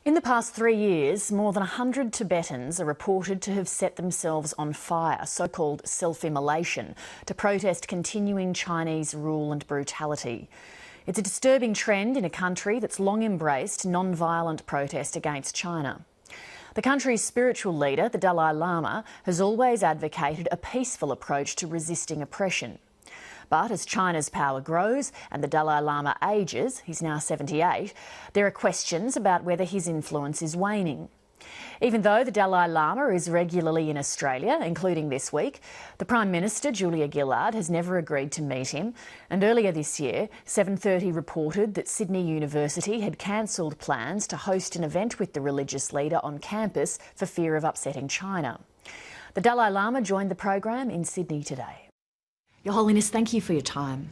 In the past 3 years, more than 100 Tibetans are reported to have set themselves on fire, so-called self-immolation, to protest continuing Chinese rule and brutality. It's a disturbing trend in a country that's long embraced non-violent protest against China. The country's spiritual leader, the Dalai Lama, has always advocated a peaceful approach to resisting oppression. But as China's power grows and the Dalai Lama ages, he's now 78, there are questions about whether his influence is waning. Even though the Dalai Lama is regularly in Australia, including this week, the Prime Minister, Julia Gillard, has never agreed to meet him. And earlier this year, 7:30 reported that Sydney University had cancelled plans to host an event with the religious leader on campus for fear of upsetting China. The Dalai Lama joined the program in Sydney today. Your Holiness, thank you for your time.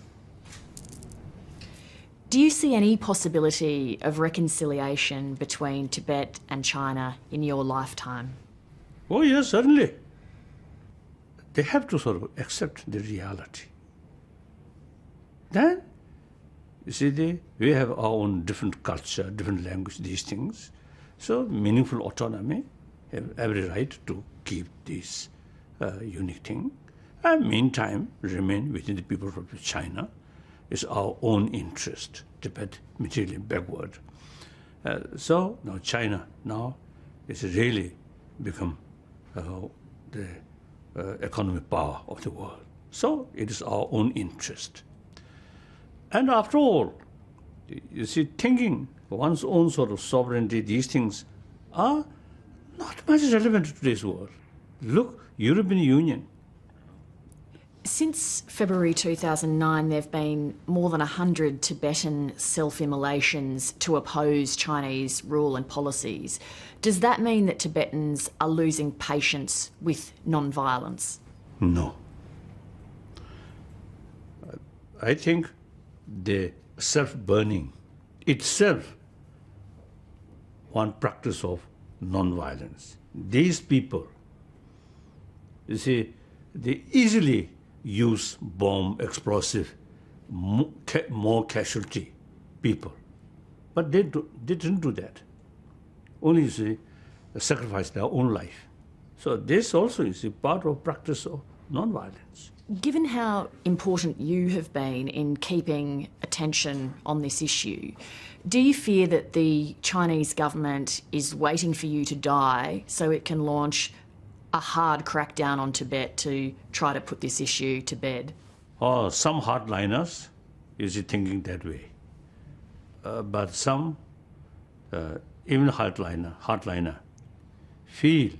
Do you see any possibility of reconciliation between Tibet and China in your lifetime? Oh yes, certainly. They have to sort of accept the reality. Then, you see, we have our own different culture, different language, these things. So meaningful autonomy, have every right to keep this unique thing. And meantime, remain within the people of China. Is our own interest, Tibet materially backward. So now China now is really become the economic power of the world. So it is our own interest. And after all, you see, thinking one's own sort of sovereignty, these things are not much relevant to today's world. Look, European Union. Since February 2009, there have been more than 100 Tibetan self-immolations to oppose Chinese rule and policies. Does that mean that Tibetans are losing patience with non-violence? No. I think the self-burning itself one practice of non-violence. These people, you see, they easily use bomb, explosive, more casualty people. But they didn't do that. Only, you see, sacrifice their own life. So this also is a part of practice of non-violence. Given how important you have been in keeping attention on this issue, do you fear that the Chinese government is waiting for you to die so it can launch a hard crackdown on Tibet to try to put this issue to bed? Oh, some hardliners is thinking that way. But some, even hardliner, feel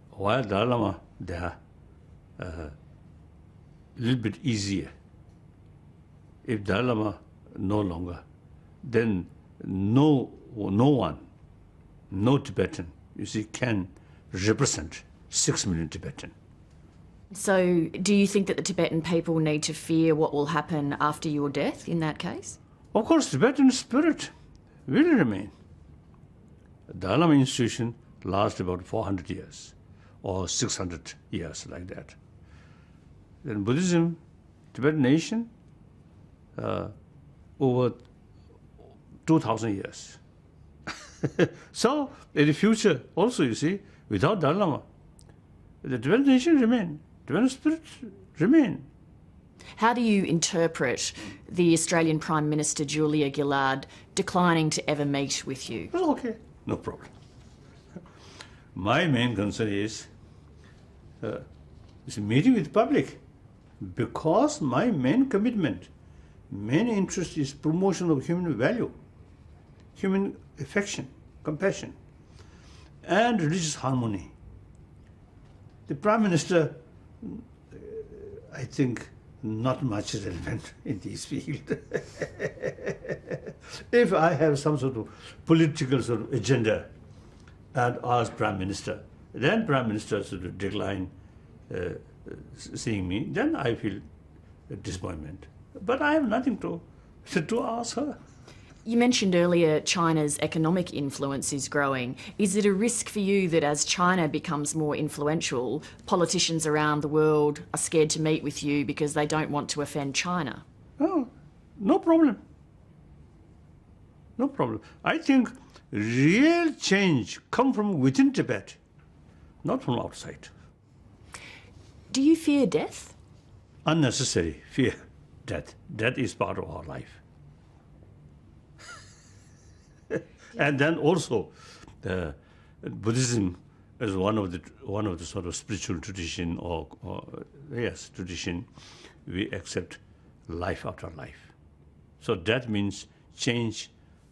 while Dalai Lama, they are a little bit easier. If Dalai Lama no longer, then no one, no Tibetan, you see, can represent 6 million Tibetan. So do you think that the Tibetan people need to fear what will happen after your death in that case? Of course, Tibetan spirit will remain. The Dalai Lama institution lasts about 400 years or 600 years, like that. Then Buddhism, Tibetan nation, over 2,000 years. So in the future also, you see, without Dalai Lama, the Tibetan nation remain, Tibetan spirit remain. How do you interpret the Australian Prime Minister Julia Gillard declining to ever meet with you? Well, okay, no problem. My main concern is meeting with the public, because my main commitment, main interest is promotion of human value, human affection, compassion, and religious harmony. The Prime Minister, I think, not much relevant in this field. If I have some sort of political sort of agenda and ask Prime Minister, then Prime Minister sort of decline seeing me, then I feel a disappointment. But I have nothing to ask her. You mentioned earlier China's economic influence is growing. Is it a risk for you that as China becomes more influential, politicians around the world are scared to meet with you because they don't want to offend China? Oh, no problem. No problem. I think real change comes from within Tibet, not from outside. Do you fear death? Unnecessary fear, death. Death is part of our life. And then also, Buddhism is one of the sort of spiritual tradition tradition. We accept life after life. So that means change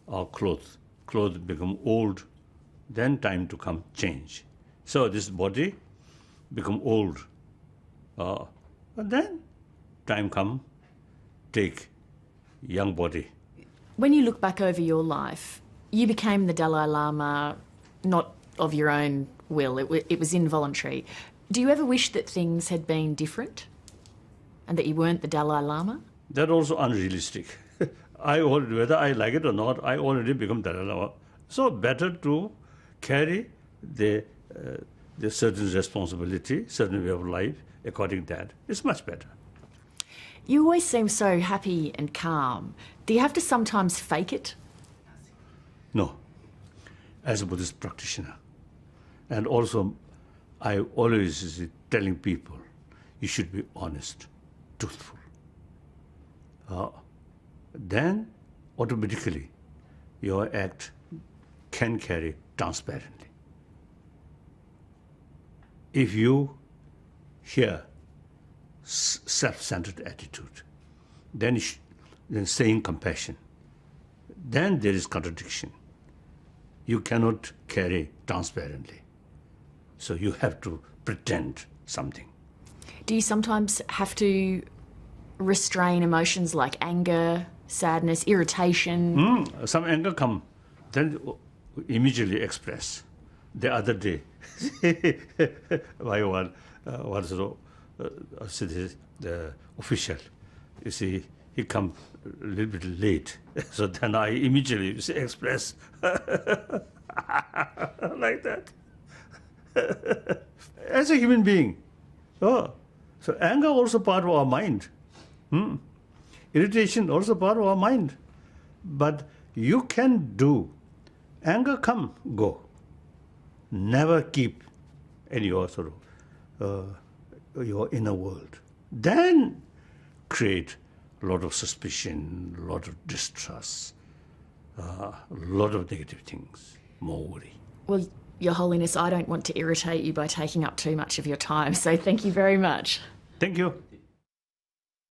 our clothes. Clothes become old, then time to come change. So this body become old, and then time come take young body. When you look back over your life, you became the Dalai Lama not of your own will, it was involuntary. Do you ever wish that things had been different and that you weren't the Dalai Lama? That's also unrealistic. Whether I like it or not, I already become Dalai Lama. So better to carry the certain responsibility, certain way of life, according to that. It's much better. You always seem so happy and calm. Do you have to sometimes fake it? No. As a Buddhist practitioner. And also, I always is telling people, you should be honest, truthful. Then, automatically, your act can carry transparently. If you hear self-centered attitude, then saying compassion, then there is contradiction. You cannot carry transparently. So you have to pretend something. Do you sometimes have to restrain emotions like anger, sadness, irritation? Some anger come, then immediately express. The other day, the official, you see, he come a little bit late. So then I immediately express like that. As a human being. So anger also part of our mind. Irritation also part of our mind. But you can do. Anger come, go. Never keep in your sort of your inner world. Then create a lot of suspicion, a lot of distrust, a lot of negative things, more worry. Well, Your Holiness, I don't want to irritate you by taking up too much of your time, so thank you very much. Thank you.